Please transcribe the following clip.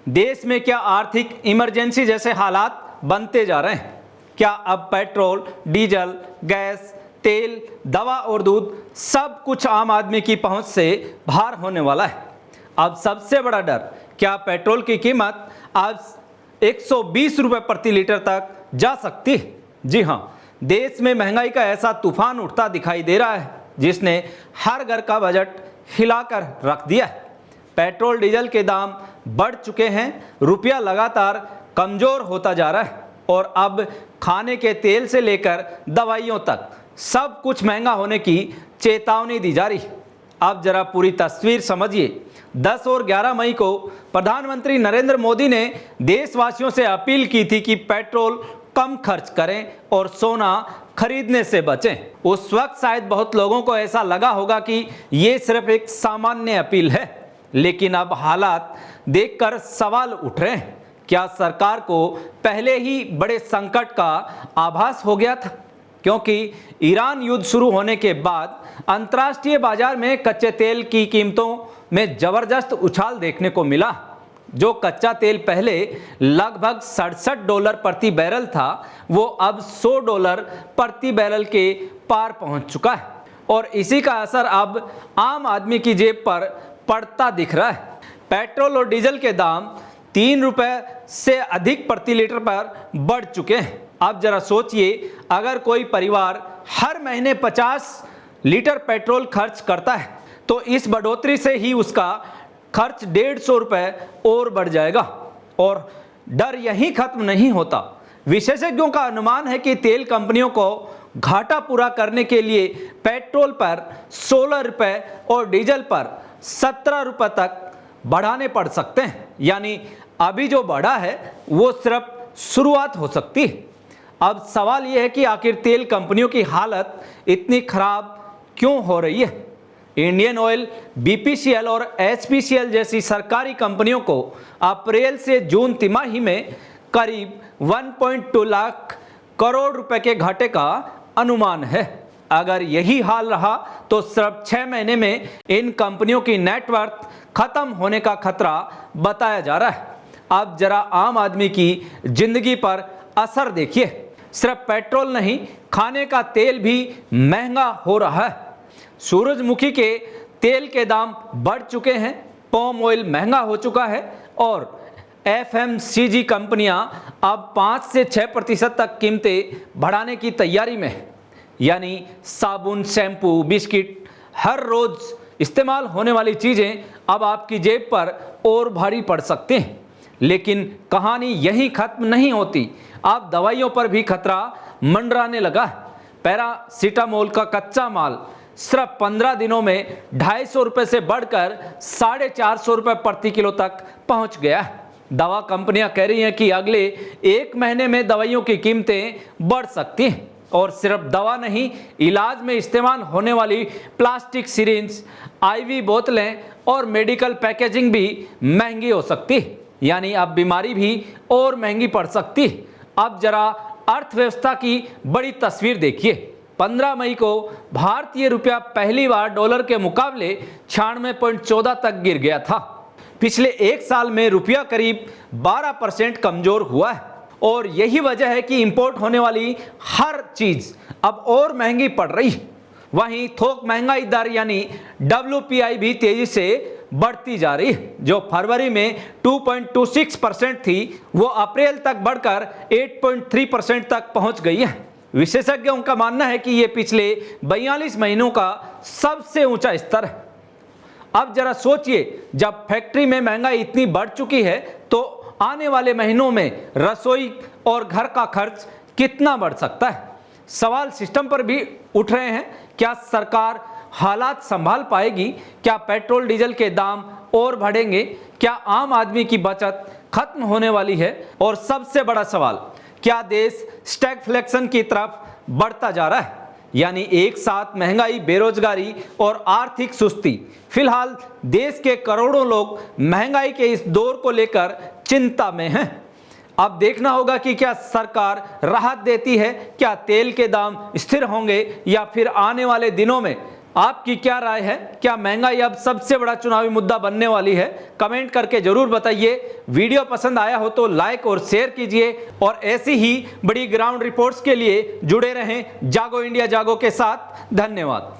देश में क्या आर्थिक इमरजेंसी जैसे हालात बनते जा रहे हैं? क्या अब पेट्रोल, डीजल, गैस, तेल, दवा और दूध सब कुछ आम आदमी की पहुंच से बाहर होने वाला है? अब सबसे बड़ा डर, क्या पेट्रोल की कीमत आज 120 रुपए प्रति लीटर तक जा सकती है? जी हां, देश में महंगाई का ऐसा तूफान उठता दिखाई दे रहा है जिसने हर घर का बजट हिलाकर रख दिया है। पेट्रोल डीजल के दाम बढ़ चुके हैं, रुपया लगातार कमजोर होता जा रहा है और अब खाने के तेल से लेकर दवाइयों तक सब कुछ महंगा होने की चेतावनी दी जा रही है। अब जरा पूरी तस्वीर समझिए। 10 और 11 मई को प्रधानमंत्री नरेंद्र मोदी ने देशवासियों से अपील की थी कि पेट्रोल कम खर्च करें और सोना खरीदने से बचें। उस वक्त शायद बहुत लोगों को ऐसा लगा होगा कि ये सिर्फ एक सामान्य अपील है, लेकिन अब हालात देखकर सवाल उठ रहे हैं। क्या सरकार को पहले ही बड़े संकट का आभास हो गया था? क्योंकि ईरान युद्ध शुरू होने के बाद अंतर्राष्ट्रीय बाजार में कच्चे तेल की कीमतों में जबरदस्त उछाल देखने को मिला। जो कच्चा तेल पहले लगभग $67 प्रति बैरल था, वो अब $100 प्रति बैरल के पार पहुंच चुका है और इसी का असर अब आम आदमी की जेब पर पड़ता दिख रहा है। पेट्रोल और डीजल के दाम 3 रुपए से अधिक प्रति लीटर पर बढ़ चुके हैं। अब जरा सोचिए, अगर कोई परिवार हर महीने 50 लीटर पेट्रोल खर्च करता है तो इस बढ़ोतरी से ही उसका खर्च 150 रुपए और बढ़ जाएगा। और डर यहीं खत्म नहीं होता। विशेषज्ञों का अनुमान है कि तेल कंपनियों को घाटा पूरा करने के लिए पेट्रोल पर 16 रुपए और डीजल पर 17 रुपए तक बढ़ाने पड़ सकते हैं। यानी अभी जो बढ़ा है वो सिर्फ शुरुआत हो सकती है। अब सवाल यह है कि आखिर तेल कंपनियों की हालत इतनी खराब क्यों हो रही है? इंडियन ऑयल, बीपीसीएल और एचपीसीएल जैसी सरकारी कंपनियों को अप्रैल से जून तिमाही में करीब 1.2 लाख करोड़ रुपए के घाटे का अनुमान है। अगर यही हाल रहा तो सिर्फ 6 महीने में इन कंपनियों की नेटवर्थ खत्म होने का खतरा बताया जा रहा है। अब जरा आम आदमी की जिंदगी पर असर देखिए। सिर्फ पेट्रोल नहीं, खाने का तेल भी महंगा हो रहा है। सूरजमुखी के तेल के दाम बढ़ चुके हैं, पाम ऑयल महंगा हो चुका है और एफएमसीजी कंपनियां अब 5 से 6% तक कीमतें बढ़ाने की तैयारी में है। यानी साबुन, शैम्पू, बिस्किट, हर रोज इस्तेमाल होने वाली चीजें अब आपकी जेब पर और भारी पड़ सकती हैं। लेकिन कहानी यहीं खत्म नहीं होती। अब दवाइयों पर भी खतरा मंडराने लगा है। पैरासीटामोल का कच्चा माल सिर्फ 15 दिनों में 250 रुपए से बढ़कर 450 रुपए प्रति किलो तक पहुंच गया है। दवा कंपनियां कह रही हैं कि अगले 1 महीने में दवाइयों की कीमतें बढ़ सकती हैं। और सिर्फ दवा नहीं, इलाज में इस्तेमाल होने वाली प्लास्टिक सिरिंज, आईवी बोतलें और मेडिकल पैकेजिंग भी महंगी हो सकती है। यानी अब बीमारी भी और महंगी पड़ सकती है। अब जरा अर्थव्यवस्था की बड़ी तस्वीर देखिए। 15 मई को भारतीय रुपया पहली बार डॉलर के मुकाबले 96.14 तक गिर गया था। पिछले 1 साल में रुपया करीब 12% कमजोर हुआ है और यही वजह है कि इंपोर्ट होने वाली हर चीज अब और महंगी पड़ रही है। वहीं थोक महंगाई दर यानी WPI भी तेजी से बढ़ती जा रही है। जो फरवरी में 2.26% थी, वो अप्रैल तक बढ़कर 8.3% तक पहुंच गई है। विशेषज्ञों का मानना है कि ये पिछले 42 महीनों का सबसे ऊंचा स्तर है। अब जरा सोचिए, जब फैक्ट्री में महंगाई इतनी बढ़ चुकी है तो आने वाले महीनों में रसोई और घर का खर्च कितना बढ़ सकता है? सवाल सिस्टम पर भी उठ रहे हैं। क्या सरकार हालात संभाल पाएगी? क्या पेट्रोल डीजल के दाम और बढ़ेंगे? क्या आम आदमी की बचत खत्म होने वाली है? और सबसे बड़ा सवाल, क्या देश स्टैगफ्लेशन की तरफ बढ़ता जा रहा है? यानी एक साथ महंगाई, बेरोजगारी और आर्थिक सुस्ती। फिलहाल देश के करोड़ों लोग महंगाई के इस दौर को लेकर चिंता में हैं। अब देखना होगा कि क्या सरकार राहत देती है, क्या तेल के दाम स्थिर होंगे या फिर आने वाले दिनों में आपकी क्या राय है? क्या महंगाई अब सबसे बड़ा चुनावी मुद्दा बनने वाली है? कमेंट करके जरूर बताइए। वीडियो पसंद आया हो तो लाइक और शेयर कीजिए और ऐसी ही बड़ी ग्राउंड रिपोर्ट्स के लिए जुड़े रहें जागो इंडिया जागो के साथ। धन्यवाद।